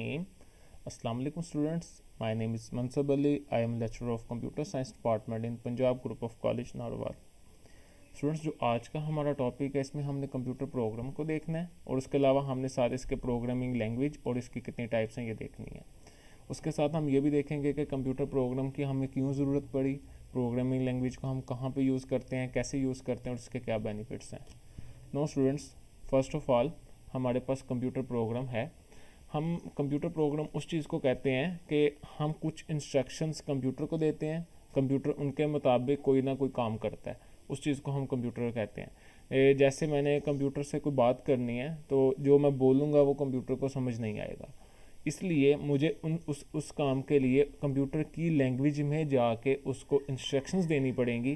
Bismillahirrahmanirrahim. Assalamu alaikum students. My name is Mansab Ali. I am lecturer of Computer Science Department in Punjab Group of College Narwal. Students, जो आज का हमारा topic है इसमें हमने computer program को देखना है और उसके अलावा हमने साथ इसके प्रोग्रामिंग लैंग्वेज और इसकी कितनी टाइप्स हैं ये देखनी है। उसके साथ हम ये भी देखेंगे कि कंप्यूटर प्रोग्राम की हमें क्यों ज़रूरत पड़ी, प्रोग्रामिंग लैंग्वेज को हम कहाँ पे यूज़ करते हैं, कैसे यूज़ करते हैं और उसके क्या बेनिफिट्स हैं। No students, first of all हमारे पास कंप्यूटर प्रोग्राम है। हम कंप्यूटर प्रोग्राम उस चीज़ को कहते हैं कि हम कुछ इंस्ट्रक्शंस कंप्यूटर को देते हैं, कंप्यूटर उनके मुताबिक कोई ना कोई काम करता है, उस चीज़ को हम कंप्यूटर कहते हैं। जैसे मैंने कंप्यूटर से कोई बात करनी है तो जो मैं बोलूँगा वो कंप्यूटर को समझ नहीं आएगा, इसलिए मुझे उस काम के लिए कंप्यूटर की लैंग्वेज में जाके उसको इंस्ट्रक्शंस देनी पड़ेंगी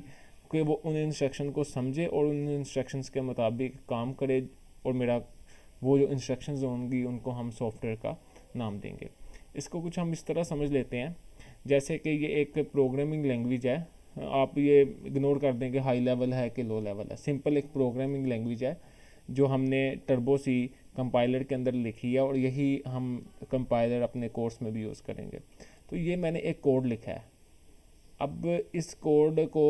कि वो उन इंस्ट्रक्शन को समझे और उन इंस्ट्रक्शंस के मुताबिक काम करे, और मेरा वो जो इंस्ट्रक्शंस होंगी उनको हम सॉफ्टवेयर का नाम देंगे। इसको कुछ हम इस तरह समझ लेते हैं जैसे कि ये एक प्रोग्रामिंग लैंग्वेज है। आप ये इग्नोर कर दें कि हाई लेवल है कि लो लेवल है। सिंपल एक प्रोग्रामिंग लैंग्वेज है जो हमने टर्बो सी कंपाइलर के अंदर लिखी है और यही हम कंपाइलर अपने कोर्स में भी यूज़ करेंगे। तो ये मैंने एक कोड लिखा है। अब इस कोड को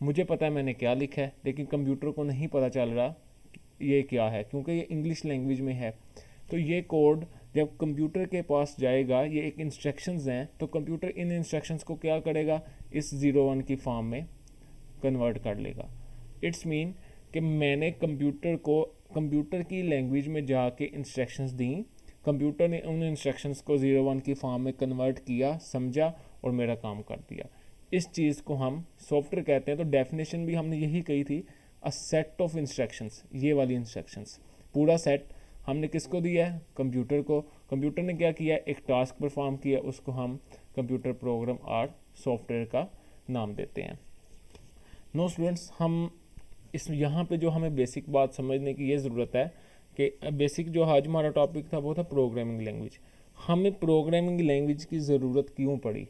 मुझे पता है मैंने क्या लिखा है, लेकिन कंप्यूटर को नहीं पता चल रहा ये क्या है क्योंकि ये इंग्लिश लैंग्वेज में है। तो ये कोड जब कंप्यूटर के पास जाएगा, ये एक इंस्ट्रक्शंस हैं, तो कंप्यूटर इन इंस्ट्रक्शंस को क्या करेगा, इस 01 की फॉर्म में कन्वर्ट कर लेगा। इट्स मीन कि मैंने कंप्यूटर को कंप्यूटर की लैंग्वेज में जाके इंस्ट्रक्शंस दी, कंप्यूटर ने उन इंस्ट्रक्शंस को 01 की फॉर्म में कन्वर्ट किया, समझा और मेरा काम कर दिया। इस चीज़ को हम सॉफ्टवेयर कहते हैं। तो डेफिनेशन भी हमने यही कही थी, अ सेट ऑफ इंस्ट्रक्शंस। ये वाली इंस्ट्रक्शंस पूरा सेट हमने किसको दिया है, कंप्यूटर को। कंप्यूटर ने क्या किया, एक टास्क परफॉर्म किया, उसको हम कंप्यूटर प्रोग्राम और सॉफ्टवेयर का नाम देते हैं। नो स्टूडेंट्स, हम इस यहाँ पे जो हमें बेसिक बात समझने की ये ज़रूरत है कि बेसिक जो आज हमारा टॉपिक था वो था प्रोग्रामिंग लैंग्वेज। हमें प्रोग्रामिंग लैंग्वेज की ज़रूरत क्यों पड़ी।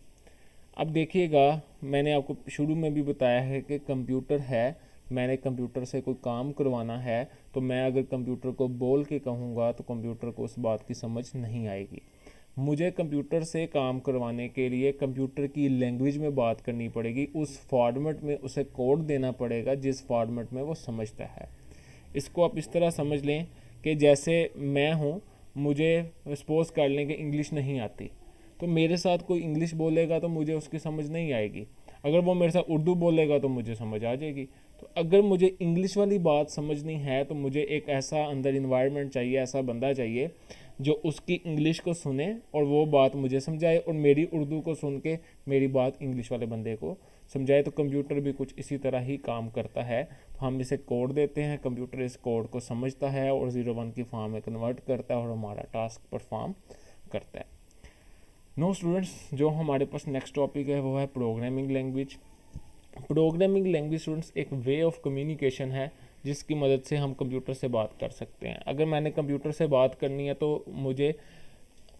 अब देखिएगा, मैंने आपको शुरू में भी बताया है कि कंप्यूटर है, मैंने कंप्यूटर से कोई काम करवाना है तो मैं अगर कंप्यूटर को बोल के कहूँगा तो कंप्यूटर को उस बात की समझ नहीं आएगी। मुझे कंप्यूटर से काम करवाने के लिए कंप्यूटर की लैंग्वेज में बात करनी पड़ेगी, उस फॉर्मेट में उसे कोड देना पड़ेगा जिस फॉर्मेट में वो समझता है। इसको आप इस तरह समझ लें कि जैसे मैं हूँ, मुझे सपोज कर लें कि इंग्लिश नहीं आती, तो मेरे साथ कोई इंग्लिश बोलेगा तो मुझे उसकी समझ नहीं आएगी। अगर वो मेरे साथ उर्दू बोलेगा तो मुझे समझ आ जाएगी। तो अगर मुझे इंग्लिश वाली बात समझनी है तो मुझे एक ऐसा अंदर इन्वायरमेंट चाहिए, ऐसा बंदा चाहिए जो उसकी इंग्लिश को सुने और वो बात मुझे समझाए, और मेरी उर्दू को सुन के मेरी बात इंग्लिश वाले बंदे को समझाए। तो कंप्यूटर भी कुछ इसी तरह ही काम करता है। तो हम इसे कोड देते हैं, कंप्यूटर इस कोड को समझता है और 01 की फॉर्म में कन्वर्ट करता है और हमारा टास्क परफॉर्म करता है। नो स्टूडेंट्स, जो हमारे पास नेक्स्ट टॉपिक है वो है programming language. Programming language students एक वे ऑफ कम्युनिकेशन है जिसकी मदद से हम कंप्यूटर से बात कर सकते हैं। अगर मैंने कंप्यूटर से बात करनी है तो मुझे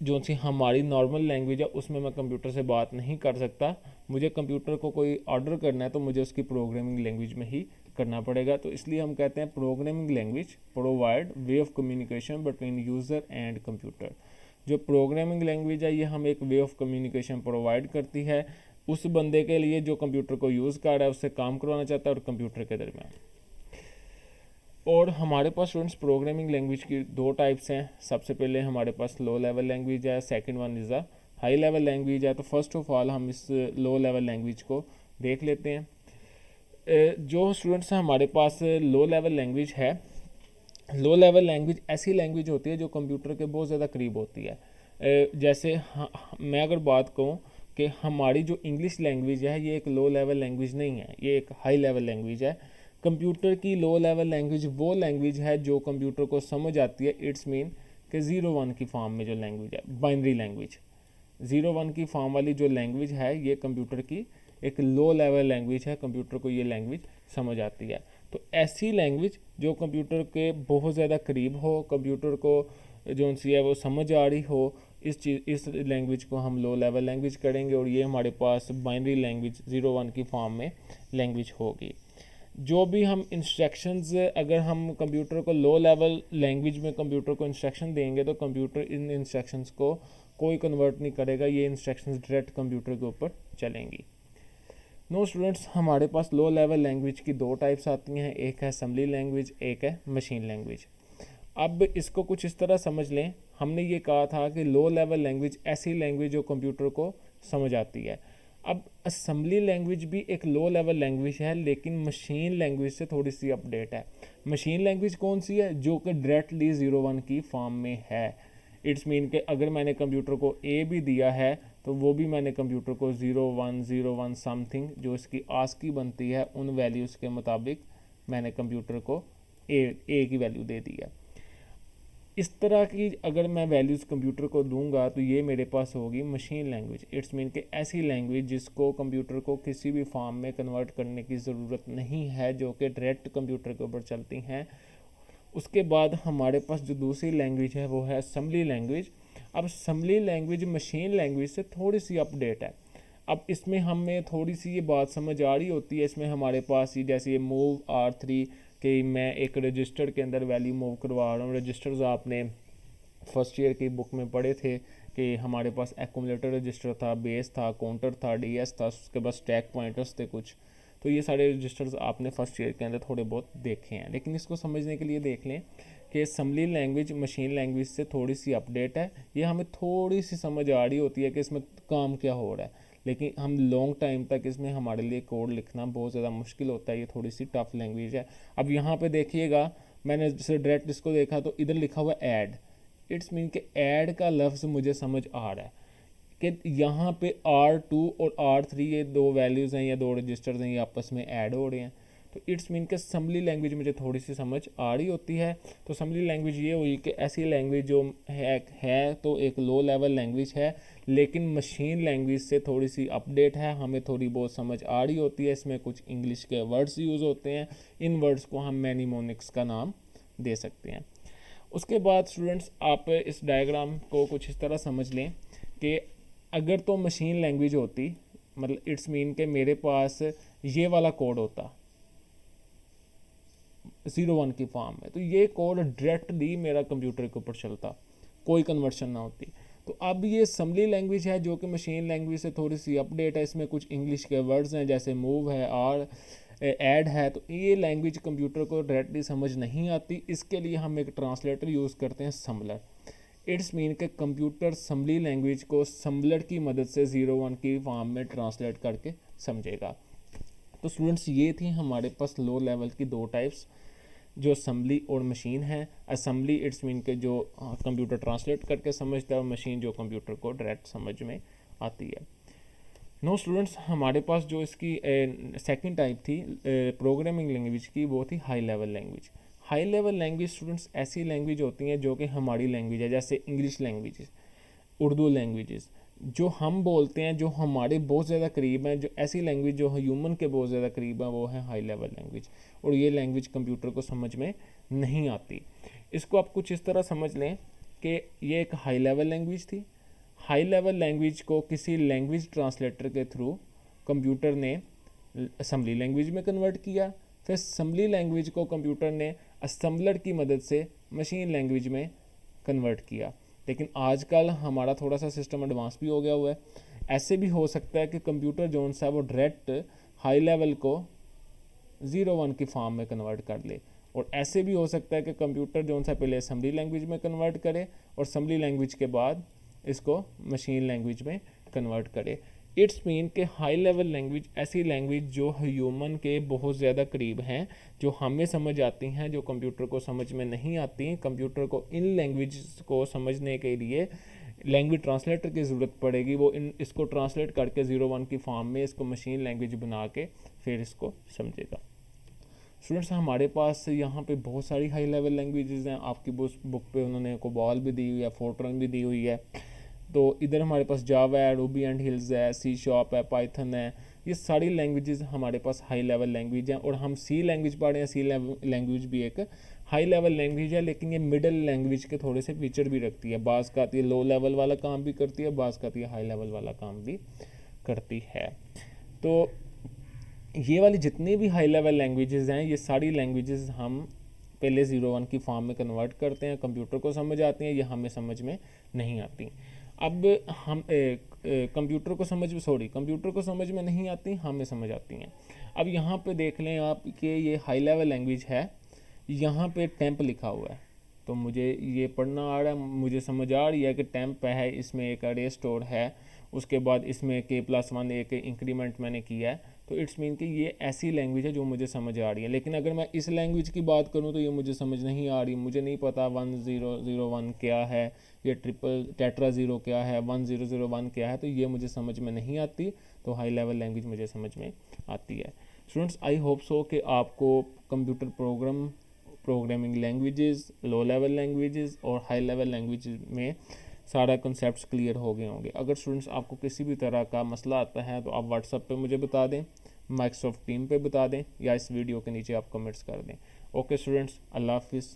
जो सी हमारी नॉर्मल लैंग्वेज है उसमें मैं कंप्यूटर से बात नहीं कर सकता। मुझे कंप्यूटर को कोई ऑर्डर करना है तो मुझे उसकी प्रोग्रामिंग लैंग्वेज में ही करना पड़ेगा। तो इसलिए हम कहते हैं programming language provide way of communication between user and computer. जो प्रोग्रामिंग लैंग्वेज है ये हमें एक वे ऑफ कम्युनिकेशन प्रोवाइड करती है उस बंदे के लिए जो कंप्यूटर को यूज़ कर रहा है, उससे काम करवाना चाहता है और कंप्यूटर के दरमियान। और हमारे पास स्टूडेंट्स प्रोग्रामिंग लैंग्वेज की दो टाइप्स हैं। सबसे पहले हमारे पास लो लेवल लैंग्वेज है, second one is a high level language है। तो फर्स्ट ऑफ ऑल हम इस लो लेवल लैंग्वेज को देख लेते हैं। जो स्टूडेंट्स हमारे पास लो लेवल लैंग्वेज है, लो लेवल लैंग्वेज ऐसी लैंग्वेज होती है जो कंप्यूटर के बहुत ज़्यादा करीब होती है। जैसे मैं अगर बात कहूँ कि हमारी जो इंग्लिश लैंग्वेज है ये एक लो लेवल लैंग्वेज नहीं है, ये एक हाई लेवल लैंग्वेज है। कंप्यूटर की लो लेवल लैंग्वेज वो लैंग्वेज है जो कंप्यूटर को समझ आती है। इट्स मीन कि 01 की फॉर्म में जो लैंग्वेज है, बाइनरी लैंग्वेज 01 की फॉर्म वाली जो लैंग्वेज है ये कंप्यूटर की एक लो लेवल लैंग्वेज है, कंप्यूटर को ये लैंग्वेज समझ आती है। तो ऐसी लैंग्वेज जो कंप्यूटर के बहुत ज़्यादा करीब हो, कंप्यूटर को जो सी है वो समझ आ रही हो, इस लैंग्वेज को हम लो लेवल लैंग्वेज करेंगे और ये हमारे पास बाइनरी लैंग्वेज 01 की फॉर्म में लैंग्वेज होगी। जो भी हम इंस्ट्रक्शंस, अगर हम कंप्यूटर को लो लेवल लैंग्वेज में कंप्यूटर को इंस्ट्रक्शन देंगे तो कंप्यूटर इन इंस्ट्रक्शंस को कोई कन्वर्ट नहीं करेगा, ये इंस्ट्रक्शंस डायरेक्ट कंप्यूटर के ऊपर चलेंगी। नो स्टूडेंट्स, हमारे पास लो लेवल लैंग्वेज की दो टाइप्स आती हैं, एक है असेंबली लैंग्वेज, एक है मशीन लैंग्वेज। अब इसको कुछ इस तरह समझ लें, हमने ये कहा था कि लो लेवल लैंग्वेज ऐसी लैंग्वेज जो कंप्यूटर को समझ आती है। अब असेंबली लैंग्वेज भी एक लो लेवल लैंग्वेज है, लेकिन मशीन लैंग्वेज से थोड़ी सी अपडेट है। मशीन लैंग्वेज कौन सी है? जो कि डायरेक्टली 01 की फॉर्म में है। इट्स मीन कि अगर मैंने कंप्यूटर को ए भी दिया है तो वो भी मैंने कंप्यूटर को 0101 समथिंग जो इसकी आस्की बनती है उन वैल्यूज़ के मुताबिक मैंने कंप्यूटर को ए की वैल्यू दे दी है। इस तरह की अगर मैं वैल्यूज़ कंप्यूटर को दूंगा तो ये मेरे पास होगी मशीन लैंग्वेज। इट्स मीन कि ऐसी लैंग्वेज जिसको कंप्यूटर को किसी भी फॉर्म में कन्वर्ट करने की ज़रूरत नहीं है, जो कि डायरेक्ट कंप्यूटर के ऊपर चलती हैं। उसके बाद हमारे पास जो दूसरी लैंग्वेज है वो है असेंबली लैंग्वेज। अब असेंबली लैंग्वेज मशीन लैंग्वेज से थोड़ी सी अपडेट है। अब इसमें हमें थोड़ी सी ये बात समझ आ रही होती है, इसमें हमारे पास ये जैसे ये मूव R3 कि मैं एक रजिस्टर के अंदर वैल्यू मूव करवा रहा हूँ। रजिस्टर्स आपने फर्स्ट ईयर की बुक में पढ़े थे कि हमारे पास एक्यूमुलेटर रजिस्टर था, बेस था, काउंटर था, डीएस था, उसके बाद स्टैक पॉइंटर्स थे कुछ। तो ये सारे रजिस्टर्स आपने फर्स्ट ईयर के अंदर थोड़े बहुत देखे हैं, लेकिन इसको समझने के लिए देख लें कि असेंबली लैंग्वेज मशीन लैंग्वेज से थोड़ी सी अपडेट है। ये हमें थोड़ी सी समझ आ रही होती है कि इसमें काम क्या हो रहा है, लेकिन हम लॉन्ग टाइम तक इसमें हमारे लिए कोड लिखना बहुत ज़्यादा मुश्किल होता है। ये थोड़ी सी टफ लैंग्वेज है। अब यहाँ पे देखिएगा, मैंने जैसे डायरेक्ट इसको देखा तो इधर लिखा हुआ ऐड। इट्स मीन कि ऐड का लफ्ज़ मुझे समझ आ रहा है कि यहाँ पे R2 और R3 ये दो वैल्यूज़ हैं या दो रजिस्टर्स हैं, ये आपस में ऐड हो रहे हैं। तो इट्स मीन कि असेंबली लैंग्वेज मुझे थोड़ी सी समझ आ रही होती है। तो असेंबली लैंग्वेज ये हुई कि ऐसी लैंग्वेज जो है तो एक लो लेवल लैंग्वेज है, लेकिन मशीन लैंग्वेज से थोड़ी सी अपडेट है, हमें थोड़ी बहुत समझ आ रही होती है। इसमें कुछ इंग्लिश के वर्ड्स यूज़ होते हैं, इन वर्ड्स को हम मैनीमोनिक्स का नाम दे सकते हैं। उसके बाद स्टूडेंट्स, आप इस डायग्राम को कुछ इस तरह समझ लें कि अगर तो मशीन लैंग्वेज होती, मतलब इट्स मीन के मेरे पास ये वाला कोड होता 01 की फॉर्म में, तो ये कोड डायरेक्टली मेरा कंप्यूटर के ऊपर चलता, कोई कन्वर्शन ना होती। तो अब ये असेंबली लैंग्वेज है जो कि मशीन लैंग्वेज से थोड़ी सी अपडेट है। इसमें कुछ इंग्लिश के वर्ड्स हैं जैसे मूव है, आर ऐड है। तो ये लैंग्वेज कंप्यूटर को डायरेक्टली समझ नहीं आती। इसके लिए हम एक ट्रांसलेटर यूज़ करते हैं, सम्बलर। इट्स मीन के कंप्यूटर असेंबली लैंग्वेज को सम्बलर की मदद से 01 की फॉर्म में ट्रांसलेट करके समझेगा। तो स्टूडेंट्स, ये थी हमारे पास लो लेवल की दो टाइप्स, जो असेंबली और मशीन है। असेंबली इट्स मीन के जो कंप्यूटर ट्रांसलेट करके समझता है, और मशीन जो कंप्यूटर को डायरेक्ट समझ में आती है। नो स्टूडेंट्स, हमारे पास जो इसकी सेकंड टाइप थी प्रोग्रामिंग लैंग्वेज की, वो थी high level language. High level language students ऐसी लैंग्वेज होती हैं जो कि हमारी लैंग्वेज है, जैसे इंग्लिश लैंग्वेजेस, उर्दू लैंग्वेजेस जो हम बोलते हैं, जो हमारे बहुत ज़्यादा करीब हैं। जो ऐसी लैंग्वेज जो ह्यूमन के बहुत ज़्यादा करीब है वो है हाई लेवल लैंग्वेज, और ये लैंग्वेज कंप्यूटर को समझ में नहीं आती। इसको आप कुछ इस तरह समझ लें कि ये एक हाई लेवल लैंग्वेज थी। हाई लेवल लैंग्वेज को किसी लैंग्वेज ट्रांसलेटर के थ्रू कंप्यूटर ने असेंबली लैंग्वेज में कन्वर्ट किया। फिर असेंबली लैंग्वेज को कंप्यूटर ने असेंबलर की मदद से मशीन लैंग्वेज में कन्वर्ट किया। लेकिन आजकल हमारा थोड़ा सा सिस्टम एडवांस भी हो गया हुआ है। ऐसे भी हो सकता है कि कंप्यूटर जो सा वो डायरेक्ट हाई लेवल को 01 की फॉर्म में कन्वर्ट कर ले, और ऐसे भी हो सकता है कि कंप्यूटर जो सा पहले असेंबली लैंग्वेज में कन्वर्ट करे और असेंबली लैंग्वेज के बाद इसको मशीन लैंग्वेज में कन्वर्ट करे। इट्स मीन के हाई लेवल लैंग्वेज ऐसी लैंग्वेज जो ह्यूमन के बहुत ज़्यादा करीब हैं, जो हमें समझ आती हैं, जो कंप्यूटर को समझ में नहीं आती। कंप्यूटर को इन लैंग्वेज को समझने के लिए लैंग्वेज ट्रांसलेटर की ज़रूरत पड़ेगी। वो इसको ट्रांसलेट करके 01 की फॉर्म में इसको मशीन लैंग्वेज बना के फिर इसको समझेगा। स्टूडेंट्स, हमारे पास यहाँ पे बहुत सारी हाई लेवल लैंग्वेजेस हैं। आपकी बुक पे उन्होंने कोबाल भी दी हुई है, फोर्ट्रन भी दी हुई है। तो इधर हमारे पास जावा है, रूबी एंड हिल्स है, सी शार्प है, पाइथन है। ये सारी लैंग्वेजेस हमारे पास हाई लेवल लैंग्वेज हैं। और हम सी लैंग्वेज पढ़ रहे हैं। सी लैंग्वेज भी एक हाई लेवल लैंग्वेज है, लेकिन ये मिडल लैंग्वेज के थोड़े से फीचर भी रखती है। बाज़ का आती है लो लेवल वाला काम भी करती है, बाज़ का आती है हाई लेवल वाला काम भी करती है। तो ये वाली जितनी भी हाई लेवल लैंग्वेजेस हैं, ये सारी लैंग्वेजेस हम पहले 0-1 की फॉर्म में कन्वर्ट करते हैं, कंप्यूटर को समझ आती हैं, ये हमें समझ में नहीं आती। अब हम कंप्यूटर को समझ में नहीं आती, हमें समझ आती हैं। अब यहाँ पे देख लें आप कि ये हाई लेवल लैंग्वेज है, यहाँ पे टेम्प लिखा हुआ है, तो मुझे ये पढ़ना आ रहा है, मुझे समझ आ रही है कि टेम्प है, इसमें एक अरे स्टोर है, उसके बाद इसमें k+1 एक इंक्रीमेंट मैंने किया है, तो इट्स मीन कि ये ऐसी लैंग्वेज है जो मुझे समझ आ रही है। लेकिन अगर मैं इस लैंग्वेज की बात करूँ तो ये मुझे समझ नहीं आ रही, मुझे नहीं पता 1001 क्या है, ये ट्रिपल टेट्रा ज़ीरो क्या है, 1001 क्या है, तो ये मुझे समझ में नहीं आती। तो हाई लेवल लैंग्वेज मुझे समझ में आती है। स्टूडेंट्स, आई होप सो कि आपको computer programming languages, low level languages और हाई लेवल लैंग्वेजेस में सारा कॉन्सेप्ट्स क्लियर हो गए होंगे। अगर स्टूडेंट्स आपको किसी भी तरह का मसला आता है तो आप व्हाट्सएप पे मुझे बता दें, माइक्रोसॉफ्ट टीम पे बता दें, या इस वीडियो के नीचे आप कमेंट्स कर दें। ओके स्टूडेंट्स, अल्लाह हाफिज़।